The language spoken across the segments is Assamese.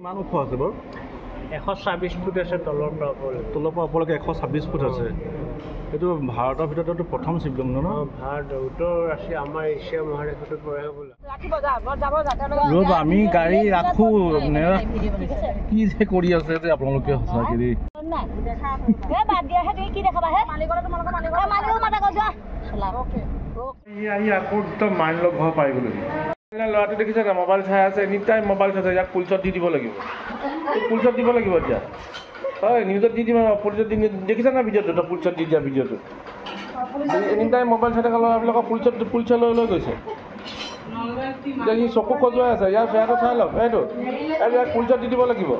কিমান ওখ আছে বাৰু? 126 ফুট আছে তলৰ পৰা ওপৰলৈ। তলৰ পৰা ওপৰলৈকে 126 ফুট আছে। এইটো ভাৰতৰ ভিতৰতো প্ৰথম শিৱলিংগ ন? ভাৰত উত্তৰ ৰাষ্ট্ৰীয় আমাৰ এছিয়া মহাদেশতো পৰে হ'বলা। ৰ'ব আমি গাড়ী ৰাখোঁ কি যে কৰি আছে যে আপোনালোকে সঁচাকৈ দেই। আহি আকৌ একদম মাইন লগ ঘৰ পাই গ'লো। ল'ৰাটো দেখিছে মোবাইল চাই আছে, এনি টাইম মোবাইল চাইছে। ইয়াক পুলিচত দি দিব লাগিব, পুলিচত দিব লাগিব এতিয়া। হয় নিউজত দি দিম, পুলিচত দি দেখিছে না ভিডিঅ'টো? পুলিচত দি দিয়া ভিডিঅ'টো। এনি টাইম মোবাইল চাই থকা ল'ৰাবিলাকক পুলিচে লৈ গৈছে। এতিয়া সি চকু খজুৱাই আছে, ইয়াৰ বেয়াটো চাই লওক। এইটো ইয়াক পুলিচত দি দিব লাগিব।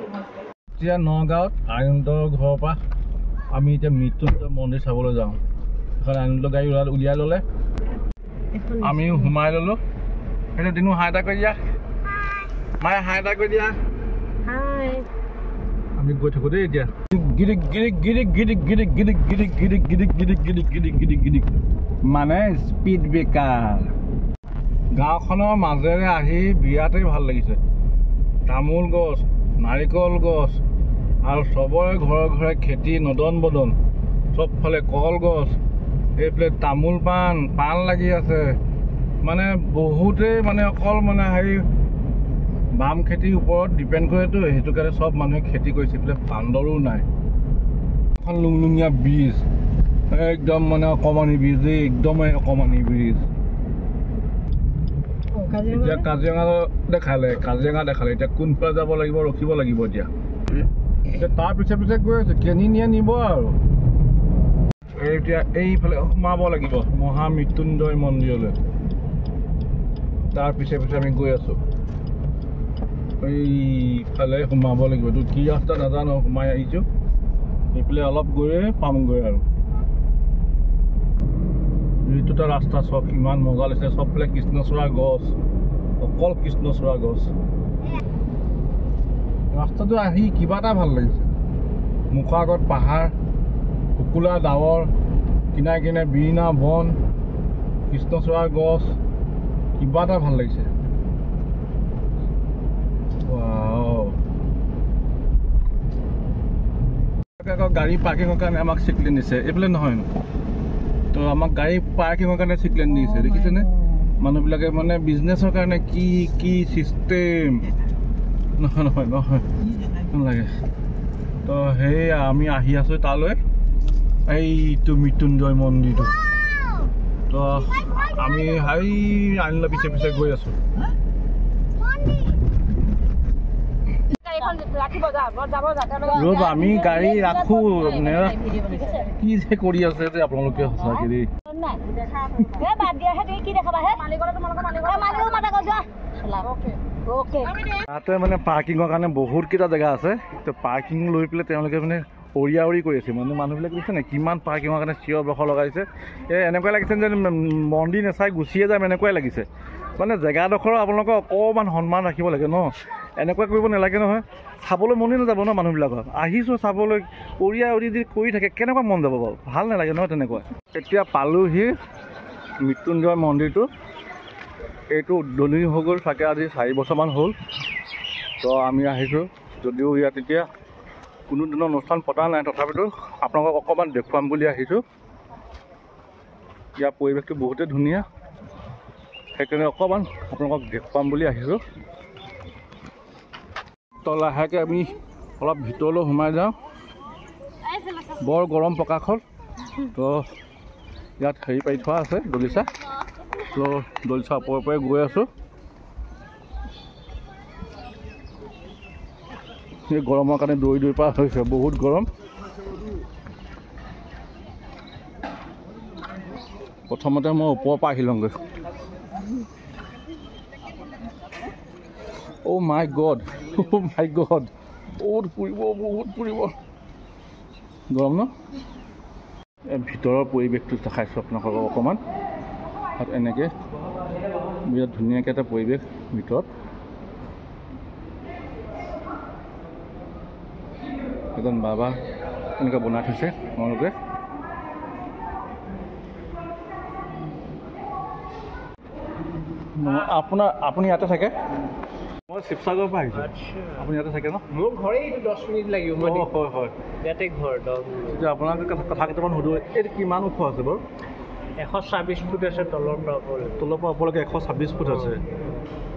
এতিয়া নগাঁৱত আনন্দৰ ঘৰৰ পৰা আমি এতিয়া মৃত্যুঞ্জয় মন্দিৰ চাবলৈ যাওঁ। এখন আনন্দ গাড়ী উলিয়াই ল'লে, আমিও সোমাই ল'লোঁ। সেইটো দিনো হাই এটা কৰি দিয়া, মায়ে হাই এটা কৰি দিয়া। আমি গৈ থাকোঁ দেই এতিয়া। গিৰিক গিৰিক গিৰিক গিৰিক গিৰিক গিৰিক গিৰিক গিৰিক গিৰিক গিৰিক গিৰিক গিৰিক গিৰিক গিৰিক মানে স্পীড ব্ৰেকাৰ। গাঁওখনৰ মাজেৰে আহি বিৰাটেই ভাল লাগিছে। তামোল গছ, নাৰিকল গছ আৰু চবৰে ঘৰে ঘৰে খেতি নদন বদন। চবফালে কলগছ, এইফালে তামোল পাণ লাগি আছে। মানে বহুতেই মানে অকল মানে হেৰি বাম খেতিৰ ওপৰত ডিপেণ্ড কৰেতো, সেইটো কাৰণে চব মানুহে খেতি কৰিছে। এইফালে বান্দৰো নাই। এখন লুংলুঙীয়া ব্ৰিজ, একদম মানে অকণমানি ব্ৰিজ, একদমেই অকণমানি ব্ৰিজ। এতিয়া কাজিৰঙা দেখালে, এতিয়া কোনফালে যাব লাগিব, ৰখিব লাগিব এতিয়া তাৰ পিছে পিছে গৈ আছোঁ। কেনি নিয়ে নিব আৰু এতিয়া এইফালে সোমাব লাগিব মহামৃত্যুঞ্জয় মন্দিৰলৈ। তাৰ পিছে পিছে আমি গৈ আছোঁ। এইফালে সোমাব লাগিব, এইটো কি ৰাস্তা নাজানো, সোমাই আহিছোঁ। এইফালে অলপ গৈয়ে পামগৈ আৰু এইটোটা ৰাস্তা চব ইমান মজা লাগিছে। চবফালে কৃষ্ণচূড়া গছ, অকল কৃষ্ণচূড়া গছ। ৰাস্তাটো আহি কিবা এটা ভাল লাগিছে। মুখৰ আগত পাহাৰ, শুকুলা ডাৱৰ, কিনাৰে কিনাৰে বিৰিণা বন, কৃষ্ণচূড়াৰ গছ, কিবা এটা ভাল লাগিছে। আকৌ গাড়ী পাৰ্কিঙৰ কাৰণে আমাক চিকলেন দিছে। এইফালে নহয় তো আমাক গাড়ী পাৰ্কিঙৰ কাৰণে চিকলেন দিছে, দেখিছেনে? মানুহবিলাকে মানে বিজনেছৰ কাৰণে কি কি চিষ্টেম। নহয় নহয় নহয় নালাগে। তো সেয়া আমি আহি আছোঁ তালৈ, এইটো মৃত্যুঞ্জয় মন্দিৰটো। তো আমি আনিলে পিছে পিছে গৈ আছোঁ। ৰ'ব আমি গাড়ী ৰাখোঁ কি যে কৰি আছে যে আপোনালোকে সঁচাকৈ দেই। তাতে মানে পাৰ্কিঙৰ কাৰণে বহুতকেইটা জেগা আছে। তো পাৰ্কিং লৈ পেলাই তেওঁলোকে মানে অৰিয়া কৰি আছে। মানে মানুহবিলাক দেখিছে নাই কিমান পাৰ্কিঙৰ কাৰণে চিঞৰ বাখৰ লগাইছে। এনেকুৱাই লাগিছে যে মন্দিৰ নাচাই গুচিয়ে যাম, এনেকুৱাই লাগিছে। মানে জেগাডোখৰ আপোনালোকৰ অকণমান সন্মান ৰাখিব লাগে ন, এনেকুৱা কৰিব নালাগে নহয়। চাবলৈ মনেই নাযাব ন মানুহবিলাকৰ। আহিছোঁ চাবলৈ, অৰিয়া দি কৰি থাকে, কেনেকুৱা মন যাব বাৰু? ভাল নালাগে নহয় তেনেকুৱা। এতিয়া পালোহি মৃত্যুঞ্জয় মন্দিৰটো। এইটো উদ্বোধনী হৈ গ'ল চাগে আজি 4 বছৰমান হ'ল। তো আমি আহিছোঁ, যদিও ইয়াত এতিয়া কোনো ধৰণৰ অনুষ্ঠান পতা নাই, তথাপিতো আপোনালোকক অকণমান দেখুৱাম বুলি আহিছোঁ। ইয়াৰ পৰিৱেশটো বহুতেই ধুনীয়া, সেইকাৰণে অকণমান আপোনালোকক দেখুৱাম বুলি আহিছোঁ। তো লাহেকৈ আমি অলপ ভিতৰলৈ সোমাই যাওঁ। বৰ গৰম প্ৰকাশত। তো ইয়াত হেৰি পাৰি থোৱা আছে দলিচা। তো দলিচা ওপৰৰ পৰাই গৈ আছোঁ। এই গৰমৰ কাৰণে দৌৰি পৰা হৈছে, বহুত গৰম। প্ৰথমতে মই ওপৰৰ পৰা আহি লওঁগৈ। অ' মাই গড, বহুত ফুৰিব গৰম ন। এই ভিতৰৰ পৰিৱেশটো দেখাইছোঁ আপোনালোকক অকণমান। তাত এনেকৈ বিৰাট ধুনীয়াকৈ এটা পৰিৱেশ ভিতৰত। এজন বাবা এনেকৈ বনাই থৈছে তেওঁলোকে। আপুনি ইয়াতে থাকে? মই শিৱসাগৰৰ পৰা আহিছোঁ। আচ্ছা, আপুনি ইয়াতে থাকে ন? মোৰ ঘৰে এইটো 10 মিনিট লাগিব। মই হয় হয়। ইয়াতে ঘৰ 10 মিনিট। এতিয়া আপোনাক কথা কেইটামান সুধো, এইটো কিমান ওখ আছে বাৰু? 126 ফুট আছে তলৰ পৰা ওপৰলৈ। তলৰ পৰা ওপৰলৈকে 126 ফুট আছে।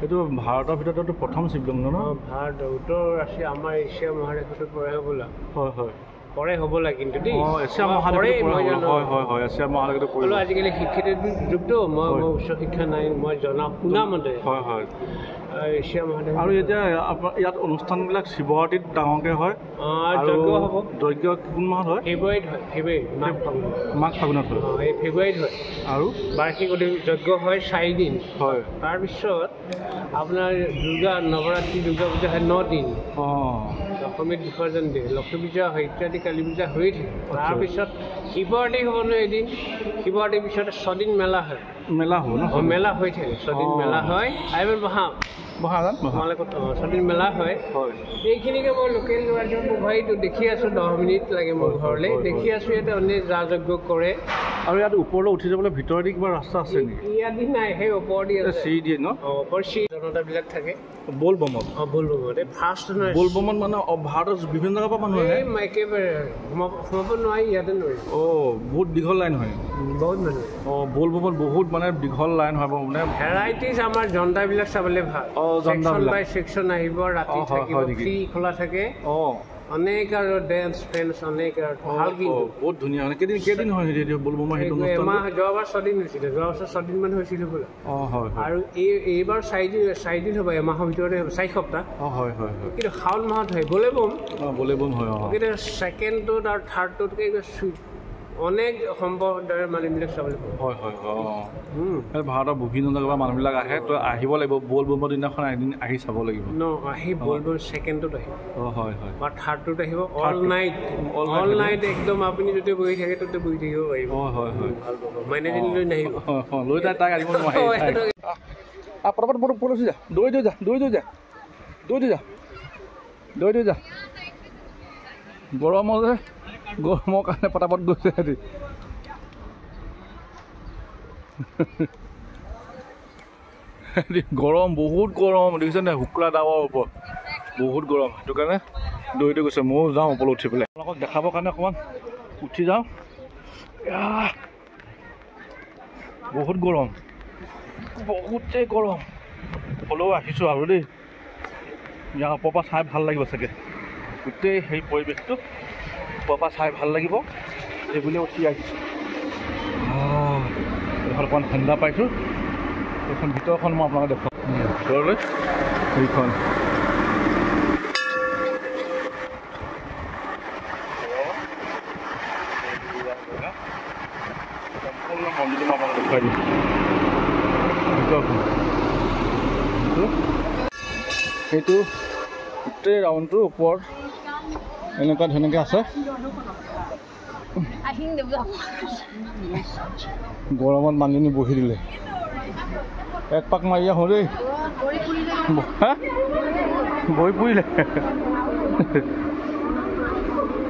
এইটো ভাৰতৰ ভিতৰতো প্ৰথম শিৱলিংগ ন? ভাৰত উত্তৰ ৰাষ্ট্ৰীয় আমাৰ এছিয়া মহাদেশতো পৰে হ'বলা। হয় হয়। পৰে হ'বলা কিন্তু দেই। এছিয়া মহাদেশত হয় হয় হয়, এছিয়া মহাদেশত হ'লেও আজিকালি শিক্ষিত যুগটো মই উচ্চ শিক্ষা নাই, মই শুনা মতে হয় হয় এছিয়া মহাদেশ। আৰু এতিয়া আপোনাৰ ইয়াত অনুষ্ঠানবিলাক শিৱৰাত্ৰিত ডাঙৰকৈ হয়। যজ্ঞ হ'ব। যজ্ঞ কোন মাহত হয়? ফেব্ৰুৱাৰীত হয়, ফেব্ৰুৱাৰী মাঘ ফাগুনত হয়। এই ফেব্ৰুৱাৰীত হয়। আৰু বাৰ্ষিক যজ্ঞ হয় 4 দিন। হয়। তাৰপিছত আপোনাৰ নৱৰাত্ৰি দুৰ্গা পূজা হয় 9 দিন। দশমীত বিসৰ্জন দিয়ে, লক্ষ্মী পূজা হয়, ইত্যাদি কালী পূজা হৈয়ে থাকে। তাৰপিছত শিৱৰাত্ৰি হ'ব নহয় এদিন, শিৱৰাত্ৰিৰ পিছত 6 দিন মেলা হয়। মেলা হ'ব ন? মেলা হৈ থাকে, 6 দিন মেলা হয়। আহিব বহাম তোমালোকে 6 দিন মেলা হয়। এইখিনিকে মই লোকেল ৰাজ্যৰ মোবাইলটো দেখি আছোঁ, 10 মিনিট লাগে মোৰ ঘৰলৈ। দেখি আছোঁ ইয়াতে অনেক যা যজ্ঞ কৰে। আৰু ইয়াত ওপৰলৈ উঠি যাবলৈ ভিতৰেদি কিবা ৰাস্তা আছে নেকি? ইয়াদি নাই, সেই ওপৰেদি চিৰি দিয়ে ন? ওপৰ চিৰি জনতাবিলাক থাকে। বলবমত? বলবমত এই ফাৰ্ষ্ট নহয়। বলবমত মানে ভাৰতৰ বিভিন্ন জেগাৰ পৰা মানুহ আহে? একেবাৰে সোমাব নোৱাৰি, ইয়াতে নোৱাৰি। বহুত দীঘল লাইন হয়? বহুত মানুহ। বলবমত বহুত মানে দীঘল লাইন হয় মানে। ভেৰাইটিজ আমাৰ জন্তাবিলাক চাবলৈ ভাল। ছেকশ্যন বাই ছেকশ্যন আহিব, ৰাতি থাকিব, ফ্ৰী খোলা থাকে। অনেক আৰু ডেন্স ফেন্স অনেক আৰু ভাল। কিন্তু বহুত ধুনীয়া হয়। কেইদিন হয় বলবম? এমাহ, যোৱাবাৰ 6 দিন হৈছিলে, যোৱা বছৰ 6 দিন মান হৈছিলে বোলে। আৰু এইবাৰ 4 দিন হ'ব, এমাহৰ ভিতৰতে হ'ব, 4 সপ্তাহ। হয় হয়। কিন্তু শাওণ মাহত হয় বলেবম। বলেবম হয়। কিন্তু ছেকেণ্ডটোত আৰু থাৰ্ডটোতকৈ অনেক সম্প্ৰদায়ৰ মানুহবিলাক চাবলৈ পাব। হয় হয় হয়। ভাৰতৰ বিভিন্ন জেগাৰ পৰা মানুহবিলাক আহে, তো আহিব লাগিব। বলবমৰ দিনাখন এদিন আহি চাব লাগিব। আহি বলবম ছেকেণ্ডটোত আহিব। হয় হয়। বা থাৰ্ডটোত আহিব। অল নাইট একদম আপুনি যদি বহি থাকে তাতে বহি থাকিব পাৰিব। হয় হয়। ভাল পাব। মাইনাদিন লৈ নাহিব, লৈ তাক আহিব নোৱাৰে। পটাপট পলচি যা, দৌৰি যা, গৰমৰ কাৰণে পটাপট গৈছে সিহঁতি। গৰম, বহুত গৰম দেখিছে নাই? শুক্লা ডাৱৰ ওপৰত বহুত গৰম, সেইটো কাৰণে দৌৰিতে গৈছে। ময়ো যাওঁ ওপৰত উঠি পেলাই আপোনালোকক দেখাবৰ কাৰণে অকণমান উঠি যাওঁ। বহুত গৰম, বহুতেই গৰম। হ'লেও আহিছোঁ আৰু দেই, ইয়াৰ ওপৰৰ পৰা চাই ভাল লাগিব চাগে। গোটেই সেই পৰিৱেশটো ওপৰৰ পৰা চাই ভাল লাগিব, সেইবুলি উঠি আহিছোঁ। এইখন অকণমান ঠাণ্ডা পাইছোঁ। এইখন ভিতৰখন মই আপোনালোকে দেখুৱাম ভিতৰলৈ। সেইখন সম্পূৰ্ণ মন্দিৰটো মই আপোনালোকে দেখুৱাই দিম। ভিতৰখন সেইটো গোটেই ৰাউণ্ডটোৰ ওপৰত এনেকুৱা ধৰণকৈ আছে। গৰমত মানুহজনী বহি দিলে। এক পাক মাৰি আহোঁ দেই। বহি পৰিলে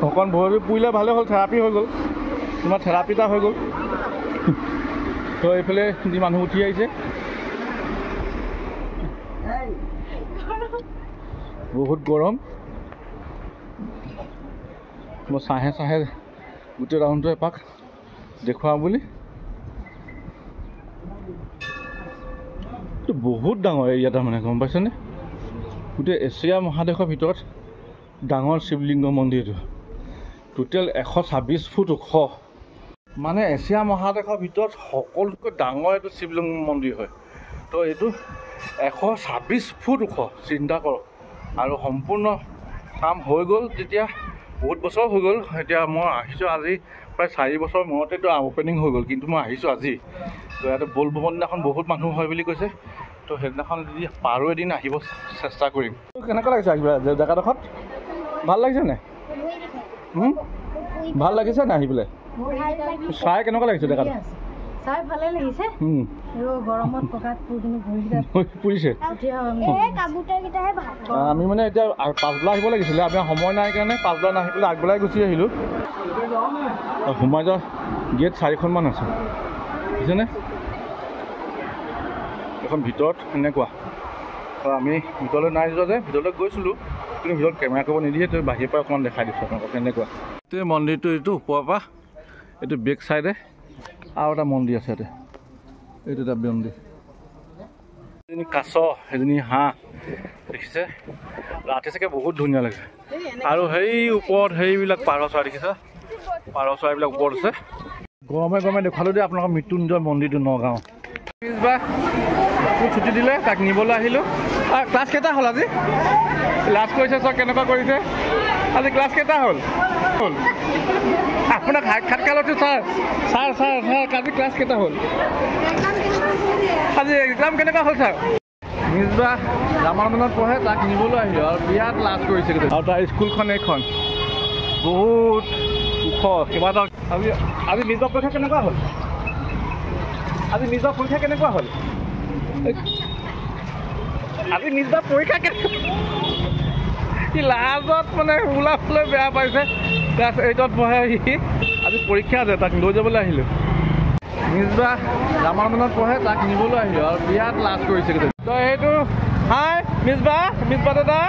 অকণ বহি পৰিলে ভালে হ'ল, থেৰাপি হৈ গ'ল। তোমাৰ থেৰাপি এটা হৈ গ'ল। তো এইফালে যি মানুহ উঠি আহিছে, বহুত গৰম। মই চাহে গোটেই ৰাউণ্ডটো এপাক দেখুৱাওঁ বুলি। বহুত ডাঙৰ এৰিয়া তাৰমানে, গম পাইছেনে? গোটেই এছিয়া মহাদেশৰ ভিতৰত ডাঙৰ শিৱলিংগ মন্দিৰটো। টোটেল 126 ফুট ওখ। মানে এছিয়া মহাদেশৰ ভিতৰত সকলোতকৈ ডাঙৰ এইটো শিৱলিংগ মন্দিৰ হয়। তো এইটো 126 ফুট ওখ, চিন্তা কৰক। আৰু সম্পূৰ্ণ কাম হৈ গ'ল যেতিয়া বহুত বছৰ হৈ গ'ল। এতিয়া মই আহিছোঁ আজি প্ৰায় 4 বছৰ মূৰতেতো অ'পেনিং হৈ গ'ল, কিন্তু মই আহিছোঁ আজি। তো ইয়াতে বলবমৰ দিনাখন বহুত মানুহ হয় বুলি কৈছে। তো সেইদিনাখন যদি পাৰোঁ এদিন আহিব চেষ্টা কৰিম। কেনেকুৱা লাগিছে আহিব জেগাডোখৰত? ভাল লাগিছে নাই? ভাল লাগিছে নাই আহি পেলাই? চাই কেনেকুৱা লাগিছে জেগাটো? চাই ভালে লাগিছে। গৰমত পকাত পৰিছে। আমি মানে এতিয়া পাছবেলা আহিব লাগিছিলে, আমি সময় নাই কাৰণে পাছবেলা নাহি পেলাই আগবেলাই গুচি আহিলোঁ। সোমাই যোৱা গেট 4খনমান আছে, বুজিছেনে? এখন ভিতৰত এনেকুৱা আমি ভিতৰলৈ নাই যোৱা যে ভিতৰলৈ গৈছিলোঁ কিন্তু ভিতৰত কেমেৰা কৰিব নিদিয়ে তই বাহিৰৰ পৰা অকণমান দেখাই দিছোঁ আপোনালোকক কেনেকুৱা এইটোৱে মন্দিৰটো এইটো ওপৰৰ পৰা এইটো বেক চাইডে আৰু এটা মন্দিৰ আছে ইয়াতে এইটো এটা মন্দিৰ এজনী কাছ এজনী হাঁহ দেখিছে ৰাতি চাগে বহুত ধুনীয়া লাগে আৰু সেই ওপৰত সেইবিলাক পাৰ চৰাই দেখিছে পাৰ চৰাইবিলাক ওপৰত আছে গৰমে গৰমে দেখুৱালোঁ দেই আপোনালোকৰ মৃত্যুঞ্জয় মন্দিৰটো নগাঁও পিছবাৰ ছুটি দিলে তাক নিবলৈ আহিলোঁ ক্লাছ কেইটা হ'ল আজি লাষ্ট কৰিছে চব কেনেকুৱা কৰিছে আজি ক্লাছ কেইটা হ'ল হ'ল আপোনাক খাটকালতো ছাৰ ছাৰ ছাৰ ছাৰ আজি ক্লাছ কেইটা হ'ল আজি এক্সাম কেনেকুৱা হ'ল ছাৰ মিছবা ৰামানন্দত পঢ়ে তাক নিবলৈ আহিলোঁ আৰু বিৰাট লাজ কৰিছে আৰু তাৰ স্কুলখন এইখন বহুত ওখ কিবা এটা আজি নিজৰ পৰীক্ষা কেনেকুৱা হ'ল আজি নিজৰ পৰীক্ষা কেনেকুৱা হ'ল আজি নিজৰ পৰীক্ষা কেনেকুৱা সি লাজত মানে ওলাবলৈ বেয়া পাইছে ক্লাছ 8ত পঢ়ে সি আজি পৰীক্ষা আছে তাক লৈ যাবলৈ আহিলোঁ মিছবা ৰামানন্দত পঢ়ে তাক নিবলৈ আহিলোঁ আৰু বিৰাট লাজ কৰিছে তই সেইটো হাই মিছবা দাদা